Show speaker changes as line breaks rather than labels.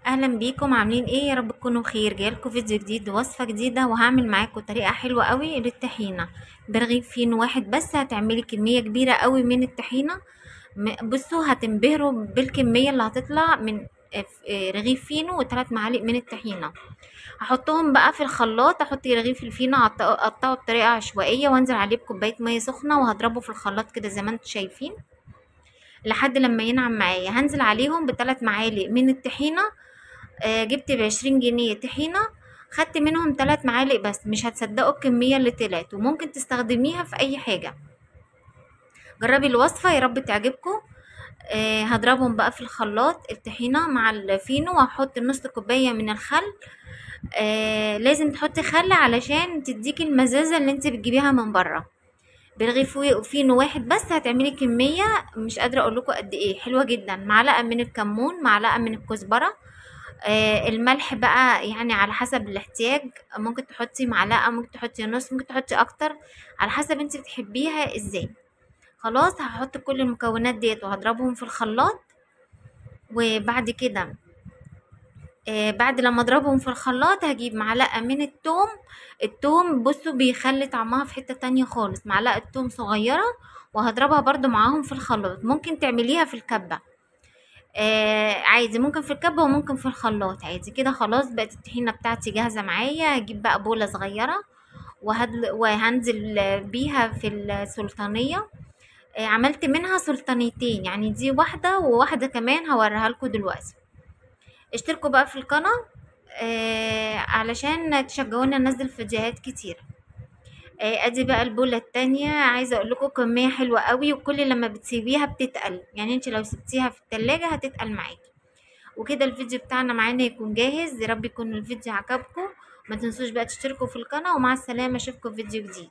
اهلا بيكم، عاملين ايه؟ يا رب تكونوا بخير. جايلكم فيديو جديد ووصفه جديده، وهعمل معاكم طريقه حلوه قوي للطحينه. برغيف فينو واحد بس هتعملي كميه كبيره قوي من الطحينه. بصوا هتنبهروا بالكميه اللي هتطلع من رغيف فينو و3 معالق من الطحينه. هحطهم بقى في الخلاط، احط رغيف الفينو اقطعه بطريقه عشوائيه وانزل عليه بكوبايه ميه سخنه وهضربه في الخلاط كده زي ما انتم شايفين لحد لما ينعم معايا. هنزل عليهم ب3 معالق من الطحينه. جبت ب20 جنيه طحينة، خدت منهم 3 معالق بس. مش هتصدقوا الكمية اللي طلعت، وممكن تستخدميها في اي حاجة. جربي الوصفة يا رب تعجبكم. هضربهم بقى في الخلاط الطحينة مع الفينو، وهحط نص كوباية من الخل. لازم تحطي خل علشان تديكي المزازة اللي انت بتجيبيها من بره. برغيف فينو واحد بس هتعملي كمية مش قادرة اقول لكم قد ايه حلوة جدا. معلقة من الكمون، معلقة من الكزبرة. الملح بقى يعني على حسب الاحتياج، ممكن تحطي معلقة، ممكن تحطي نص، ممكن تحطي اكتر على حسب انت بتحبيها ازاي. خلاص هحط كل المكونات ديت وهضربهم في الخلاط. وبعد كده بعد لما اضربهم في الخلاط هجيب معلقة من التوم. التوم بصوا بيخلي طعمها في حتة تانية خالص. معلقة توم صغيرة وهضربها برضو معاهم في الخلاط. ممكن تعمليها في الكبة عادي، ممكن في الكبة وممكن في الخلاط عادي كده. خلاص بقت الطحينة بتاعتي جاهزة معايا. هجيب بقى بولة صغيرة وهنزل بيها في السلطانية. عملت منها سلطانيتين، يعني دي واحدة وواحدة كمان هوريها لكم دلوقتي. اشتركوا بقى في القناة علشان تشجعونا ننزل فيديوهات كتير. ادي بقى البولة التانية. عايزة اقول لكم كمية حلوة قوي، وكل لما بتسيبيها بتتقل، يعني انت لو سبتيها في التلاجة هتتقل معاكي. وكده الفيديو بتاعنا معانا يكون جاهز. يا رب يكون الفيديو عجبكم. ما تنسوش بقى تشتركوا في القناة، ومع السلامة اشوفكم في فيديو جديد.